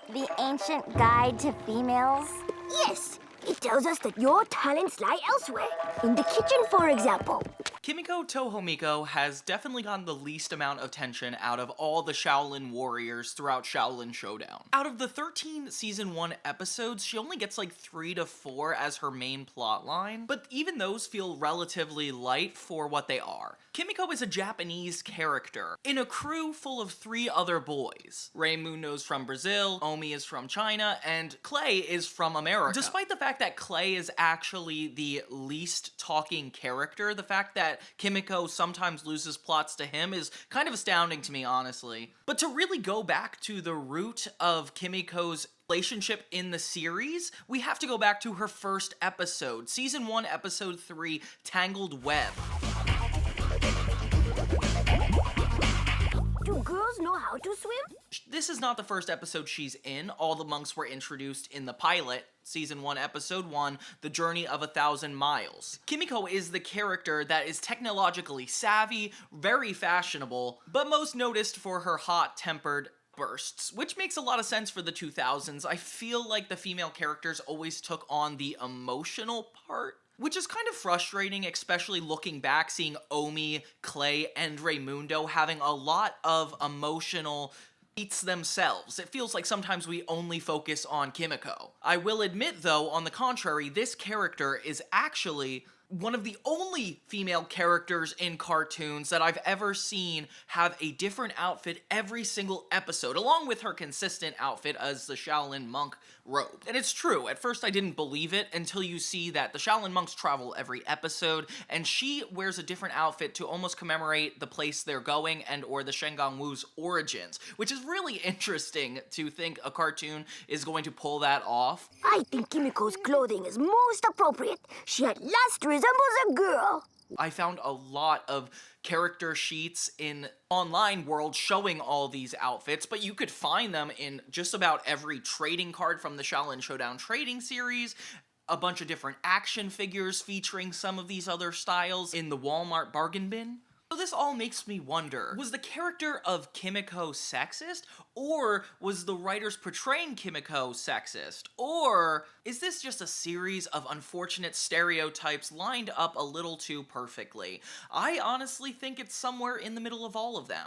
The ancient guide to females? Yes, it tells us that your talents lie elsewhere. In the kitchen, for example. Kimiko Tohomiko has definitely gotten the least amount of attention out of all the Shaolin warriors throughout Xiaolin Showdown. Out of the 13 season 1 episodes, she only gets like 3 to 4 as her main plot line, but even those feel relatively light for what they are. Kimiko is a Japanese character in a crew full of 3 other boys. Raimundo's from Brazil, Omi is from China, and Clay is from America. Despite the fact that Clay is actually the least talking character, the fact that Kimiko sometimes loses plots to him is kind of astounding to me, honestly. But to really go back to the root of Kimiko's relationship in the series, we have to go back to her first episode, season 1, episode 3, Tangled Web. Do girls know how to swim? This is not the first episode she's in. All the monks were introduced in the pilot, season 1, episode 1, The Journey of 1,000 Miles. Kimiko is the character that is technologically savvy, very fashionable, but most noticed for her hot-tempered bursts, which makes a lot of sense for the 2000s. I feel like the female characters always took on the emotional part, which is kind of frustrating, especially looking back, seeing Omi, Clay, and Raimundo having a lot of emotional beats themselves. It feels like sometimes we only focus on Kimiko. I will admit, though, on the contrary, this character is actually one of the only female characters in cartoons that I've ever seen have a different outfit every single episode, along with her consistent outfit as the Shaolin monk robe. And it's true, at first I didn't believe it until you see that the Shaolin monks travel every episode, and she wears a different outfit to almost commemorate the place they're going and or the Shen Gong Wu's origins, which is really interesting to think a cartoon is going to pull that off. I think Kimiko's clothing is most appropriate. She at last resembles a girl. I found a lot of character sheets in online world showing all these outfits, but you could find them in just about every trading card from the Xiaolin Showdown trading series, a bunch of different action figures featuring some of these other styles in the Walmart bargain bin. So this all makes me wonder, was the character of Kimiko sexist? Or was the writers portraying Kimiko sexist? Or is this just a series of unfortunate stereotypes lined up a little too perfectly? I honestly think it's somewhere in the middle of all of them.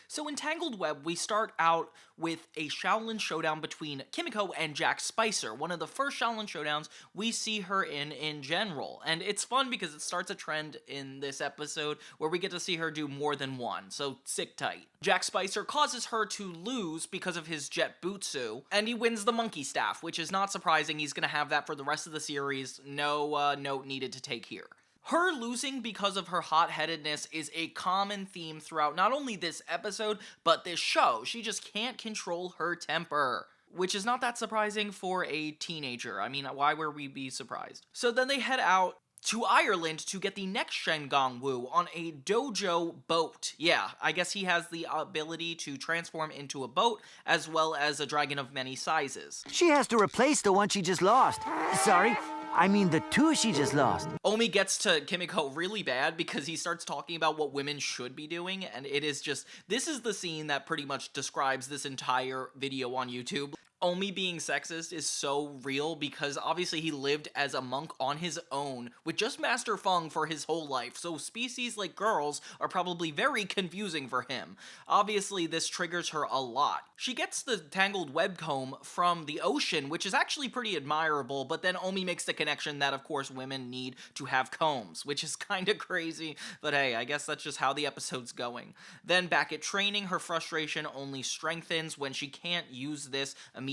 So in Tangled Web, we start out with a Shaolin showdown between Kimiko and Jack Spicer, one of the first Shaolin showdowns we see her in general. And it's fun because it starts a trend in this episode where we get to see her do more than one, so sit tight. Jack Spicer causes her to lose because of his jet butsu, and he wins the monkey staff, which is not surprising. He's going to have that for the rest of the series. No note needed to take here. Her losing because of her hot-headedness is a common theme throughout not only this episode, but this show. She just can't control her temper, which is not that surprising for a teenager. I mean, why would we be surprised? So then they head out to Ireland to get the next Shen Gong Wu on a dojo boat. Yeah, I guess he has the ability to transform into a boat, as well as a dragon of many sizes. She has to replace the one she just lost. Sorry, I mean the 2 she just lost. Omi gets to Kimiko really bad because he starts talking about what women should be doing, and it is just, this is the scene that pretty much describes this entire video on YouTube. Omi being sexist is so real because obviously he lived as a monk on his own with just Master Feng for his whole life, so species like girls are probably very confusing for him. Obviously this triggers her a lot. She gets the Tangled Web comb from the ocean, which is actually pretty admirable, but then Omi makes the connection that of course women need to have combs, which is kinda crazy, but hey, I guess that's just how the episode's going. Then back at training, her frustration only strengthens when she can't use this immediately.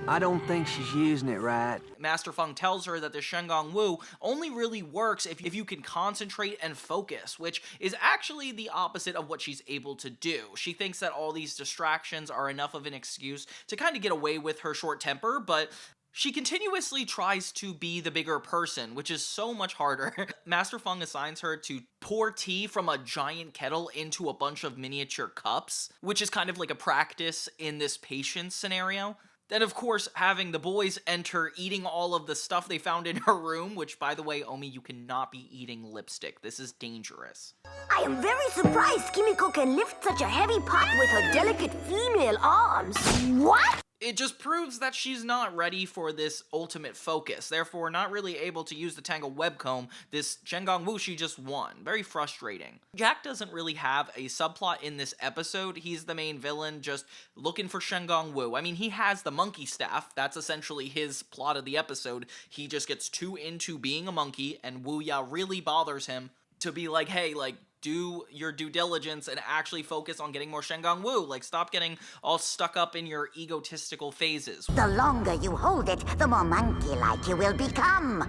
I don't think she's using it right. Master Feng tells her that the Shen Gong Wu only really works if you can concentrate and focus, which is actually the opposite of what she's able to do. She thinks that all these distractions are enough of an excuse to kind of get away with her short temper, but she continuously tries to be the bigger person, which is so much harder. Master Feng assigns her to pour tea from a giant kettle into a bunch of miniature cups, which is kind of like a practice in this patience scenario. Then, of course, having the boys enter eating all of the stuff they found in her room, which, by the way, Omi, you cannot be eating lipstick. This is dangerous. I am very surprised Kimiko can lift such a heavy pot with her delicate female arms. What? It just proves that she's not ready for this ultimate focus, therefore not really able to use the Tangled Web comb. This Shen Gong Wu she just won. Very frustrating. Jack doesn't really have a subplot in this episode. He's the main villain, just looking for Shen Gong Wu. I mean, he has the monkey staff. That's essentially his plot of the episode. He just gets too into being a monkey, and Wu Ya really bothers him to be like, hey, like, do your due diligence and actually focus on getting more Shen Gong Wu. Like, stop getting all stuck up in your egotistical phases. The longer you hold it, the more monkey-like you will become.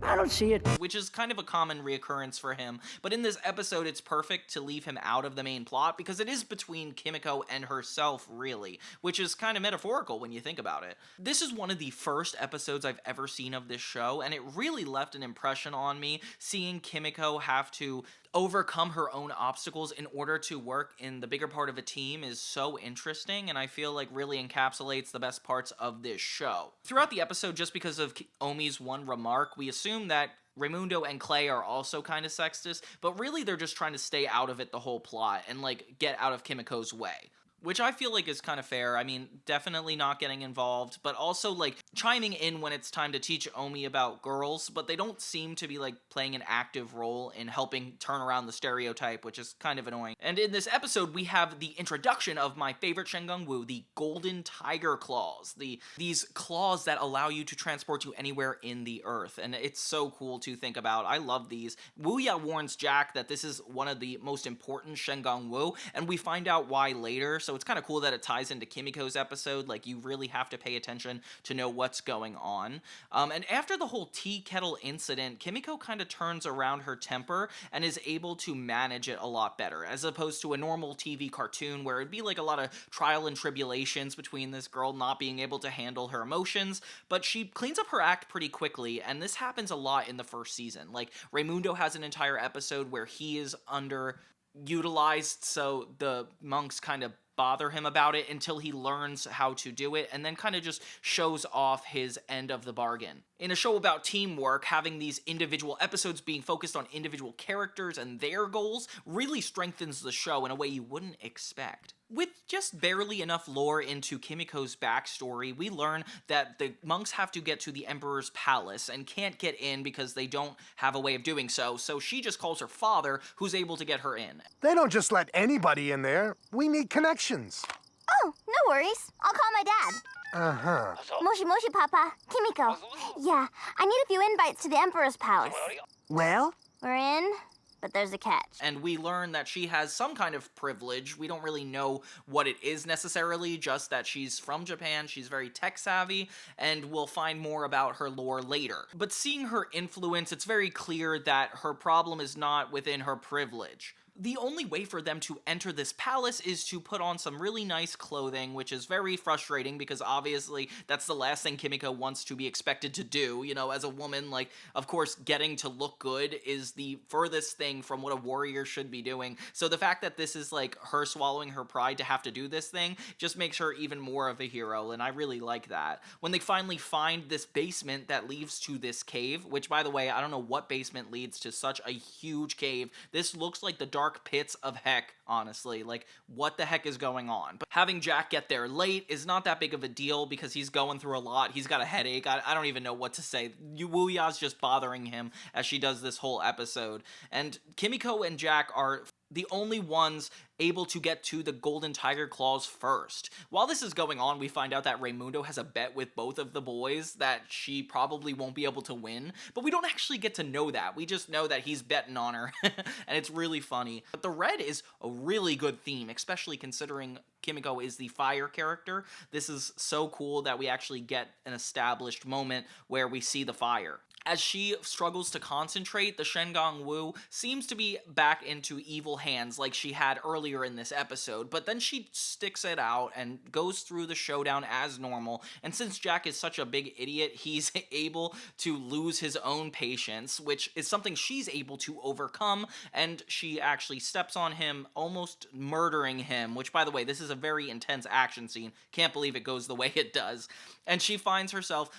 I don't see it. Which is kind of a common reoccurrence for him. But in this episode, it's perfect to leave him out of the main plot because it is between Kimiko and herself, really, which is kind of metaphorical when you think about it. This is one of the first episodes I've ever seen of this show, and it really left an impression on me seeing Kimiko have to overcome her own obstacles in order to work in the bigger part of a team is so interesting, and I feel like really encapsulates the best parts of this show. Throughout the episode, just because of Omi's one remark, we assume that Raimundo and Clay are also kind of sexist, but really they're just trying to stay out of it the whole plot and, like, get out of Kimiko's way. Which I feel like is kind of fair. I mean, definitely not getting involved, but also, like, chiming in when it's time to teach Omi about girls, but they don't seem to be, like, playing an active role in helping turn around the stereotype, which is kind of annoying. And in this episode, we have the introduction of my favorite Shen Gong Wu, the golden tiger claws. These claws that allow you to transport you anywhere in the earth, and it's so cool to think about. I love these. Wu Ya warns Jack that this is one of the most important Shen Gong Wu, and we find out why later, so it's kind of cool that it ties into Kimiko's episode. Like, you really have to pay attention to know what's going on. And after the whole tea kettle incident, Kimiko kind of turns around her temper and is able to manage it a lot better, as opposed to a normal TV cartoon where it'd be like a lot of trial and tribulations between this girl not being able to handle her emotions. But she cleans up her act pretty quickly, and this happens a lot in the first season. Like, Raimundo has an entire episode where he is underutilized, so the monks kind of bother him about it until he learns how to do it, and then kind of just shows off his end of the bargain. In a show about teamwork, having these individual episodes being focused on individual characters and their goals really strengthens the show in a way you wouldn't expect. With just barely enough lore into Kimiko's backstory, we learn that the monks have to get to the Emperor's palace and can't get in because they don't have a way of doing so, so she just calls her father, who's able to get her in. They don't just let anybody in there. We need connections. Oh, no worries. I'll call my dad. Uh-huh. Moshi Moshi, Papa. Kimiko. Yeah, I need a few invites to the Emperor's palace. Well, We're in, but there's a catch. And we learn that she has some kind of privilege. We don't really know what it is necessarily, just that she's from Japan, she's very tech-savvy, and we'll find more about her lore later. But seeing her influence, it's very clear that her problem is not within her privilege. The only way for them to enter this palace is to put on some really nice clothing, which is very frustrating because obviously that's the last thing Kimiko wants to be expected to do. You know, as a woman, like, of course, getting to look good is the furthest thing from what a warrior should be doing. So the fact that this is, like, her swallowing her pride to have to do this thing just makes her even more of a hero, and I really like that. When they finally find this basement that leads to this cave, which, by the way, I don't know what basement leads to such a huge cave. This looks like the dark pits of heck, honestly. Like, what the heck is going on? But having Jack get there late is not that big of a deal because he's going through a lot. He's got a headache. I don't even know what to say. Wu Ya's just bothering him as she does this whole episode. And Kimiko and Jack are the only ones able to get to the golden tiger claws first. While this is going on, we find out that Raimundo has a bet with both of the boys that she probably won't be able to win, but we don't actually get to know that. We just know that he's betting on her, and it's really funny. But the red is a really good theme, especially considering Kimiko is the fire character. This is so cool that we actually get an established moment where we see the fire. As she struggles to concentrate, the Shen Gong Wu seems to be back into evil hands like she had earlier in this episode, but then she sticks it out and goes through the showdown as normal, and since Jack is such a big idiot, he's able to lose his own patience, which is something she's able to overcome, and she actually steps on him, almost murdering him, which, by the way, this is a very intense action scene. Can't believe it goes the way it does. And she finds herself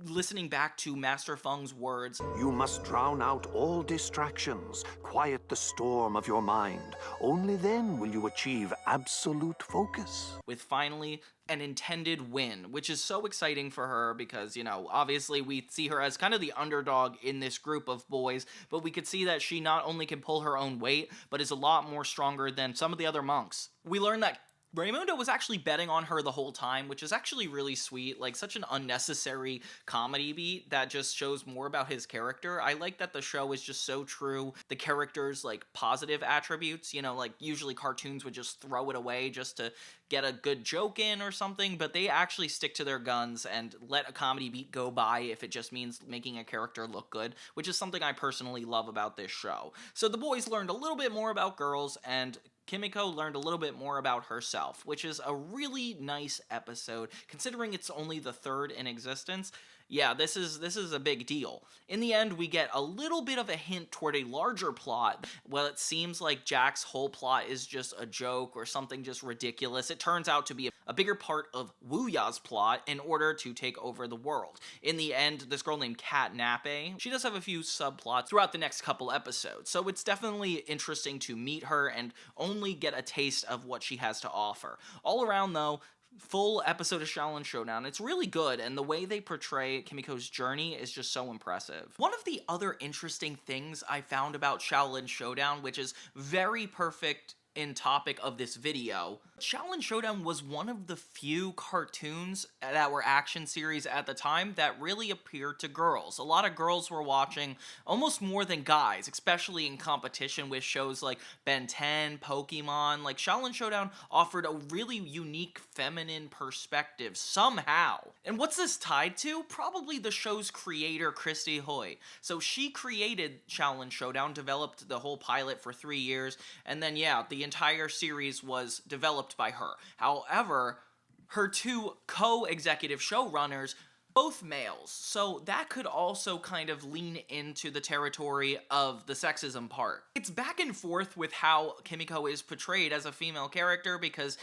listening back to Master Feng's words. You must drown out all distractions, quiet the storm of your mind. Only then will you achieve absolute focus. With finally an intended win, which is so exciting for her because, you know, obviously we see her as kind of the underdog in this group of boys, but we could see that she not only can pull her own weight, but is a lot more stronger than some of the other monks. We learn that Raymundo was actually betting on her the whole time, which is actually really sweet, like such an unnecessary comedy beat that just shows more about his character. I like that the show is just so true. The character's like positive attributes, you know, like usually cartoons would just throw it away just to get a good joke in or something, but they actually stick to their guns and let a comedy beat go by if it just means making a character look good, which is something I personally love about this show. So the boys learned a little bit more about girls, and Kimiko learned a little bit more about herself, which is a really nice episode, considering it's only the third in existence. Yeah, this is a big deal. In the end, we get a little bit of a hint toward a larger plot. Well, it seems like Jack's whole plot is just a joke or something just ridiculous. It turns out to be a bigger part of Wuya's plot in order to take over the world. In the end, this girl named Kat Nappe, she does have a few subplots throughout the next couple episodes, so it's definitely interesting to meet her and only get a taste of what she has to offer. All around, though, full episode of Xiaolin Showdown. It's really good, and the way they portray Kimiko's journey is just so impressive. One of the other interesting things I found about Xiaolin Showdown, which is very perfect in topic of this video, Xiaolin Showdown was one of the few cartoons that were action series at the time that really appeared to girls. A lot of girls were watching almost more than guys, especially in competition with shows like Ben 10, Pokemon. Like, Xiaolin Showdown offered a really unique feminine perspective somehow. And what's this tied to? Probably the show's creator, Christy Hoy. So she created Xiaolin Showdown, developed the whole pilot for 3 years, and then yeah, the entire series was developed by her. However, her two co-executive showrunners, both males, so that could also kind of lean into the territory of the sexism part. It's back and forth with how Kimiko is portrayed as a female character because,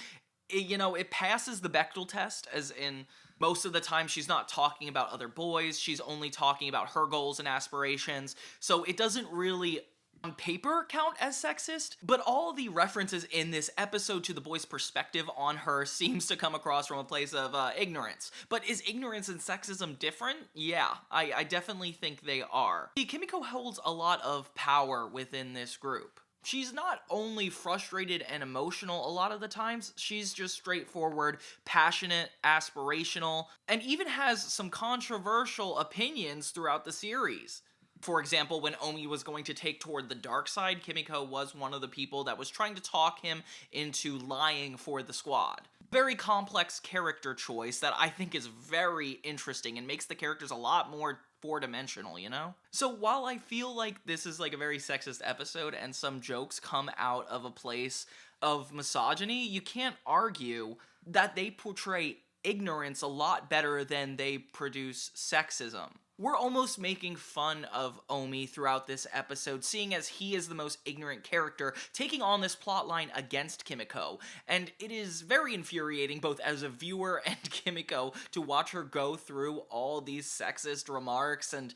it passes the Bechdel test, as in most of the time she's not talking about other boys, she's only talking about her goals and aspirations, so it doesn't really on paper count as sexist, but all the references in this episode to the boy's perspective on her seems to come across from a place of ignorance. But is ignorance and sexism different? Yeah, I definitely think they are. See, Kimiko holds a lot of power within this group. She's not only frustrated and emotional a lot of the times, she's just straightforward, passionate, aspirational, and even has some controversial opinions throughout the series. For example, when Omi was going to take toward the dark side, Kimiko was one of the people that was trying to talk him into lying for the squad. Very complex character choice that I think is very interesting and makes the characters a lot more four-dimensional, you know? So while I feel like this is like a very sexist episode and some jokes come out of a place of misogyny, you can't argue that they portray ignorance a lot better than they produce sexism. We're almost making fun of Omi throughout this episode, seeing as he is the most ignorant character, taking on this plotline against Kimiko, and it is very infuriating both as a viewer and Kimiko to watch her go through all these sexist remarks and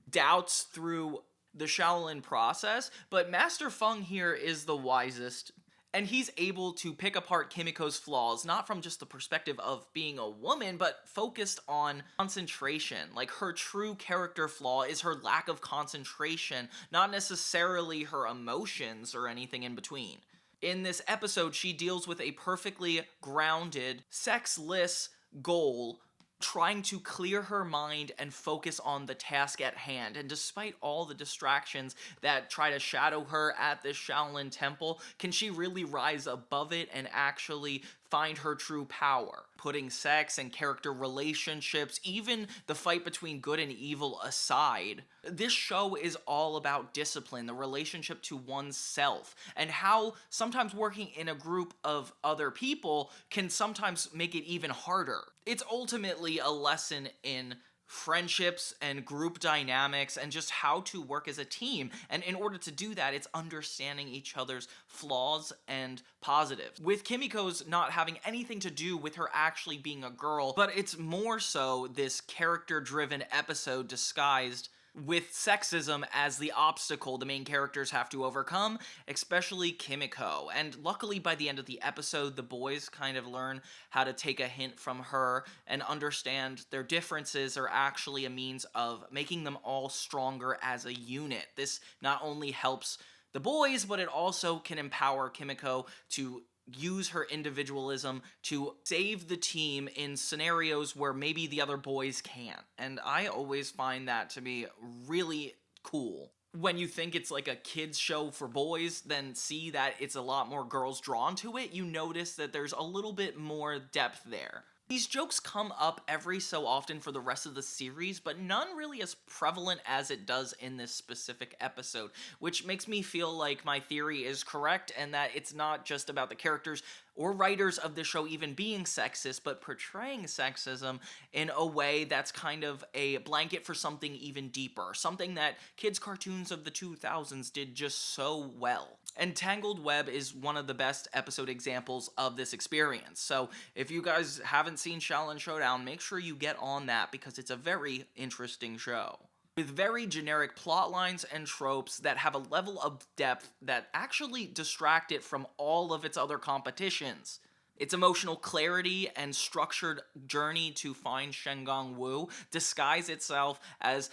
doubts through the Shaolin process, but Master Feng here is the wisest, and he's able to pick apart Kimiko's flaws, not from just the perspective of being a woman, but focused on concentration. Like, her true character flaw is her lack of concentration, not necessarily her emotions or anything in between. In this episode, she deals with a perfectly grounded, sexless goal, trying to clear her mind and focus on the task at hand. And despite all the distractions that try to shadow her at this Shaolin temple, can she really rise above it and actually find her true power, putting sex and character relationships, even the fight between good and evil aside. This show is all about discipline, the relationship to oneself, and how sometimes working in a group of other people can sometimes make it even harder. It's ultimately a lesson in friendships and group dynamics and just how to work as a team. And in order to do that, it's understanding each other's flaws and positives. With Kimiko's not having anything to do with her actually being a girl, but it's more so this character-driven episode disguised with sexism as the obstacle the main characters have to overcome, especially Kimiko. And luckily, by the end of the episode, the boys kind of learn how to take a hint from her and understand their differences are actually a means of making them all stronger as a unit. This not only helps the boys, but it also can empower Kimiko to use her individualism to save the team in scenarios where maybe the other boys can't. And I always find that to be really cool. When you think it's like a kid's show for boys, then see that it's a lot more girls drawn to it, you notice that there's a little bit more depth there. These jokes come up every so often for the rest of the series, but none really as prevalent as it does in this specific episode, which makes me feel like my theory is correct and that it's not just about the characters or writers of the show even being sexist, but portraying sexism in a way that's kind of a blanket for something even deeper, something that kids' cartoons of the 2000s did just so well. And Tangled Web is one of the best episode examples of this experience. So if you guys haven't seen Xiaolin Showdown, make sure you get on that because it's a very interesting show, with very generic plot lines and tropes that have a level of depth that actually distract it from all of its other competitions. Its emotional clarity and structured journey to find Shen Gong Wu disguise itself as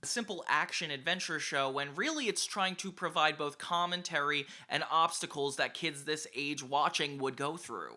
a simple action-adventure show when really it's trying to provide both commentary and obstacles that kids this age watching would go through.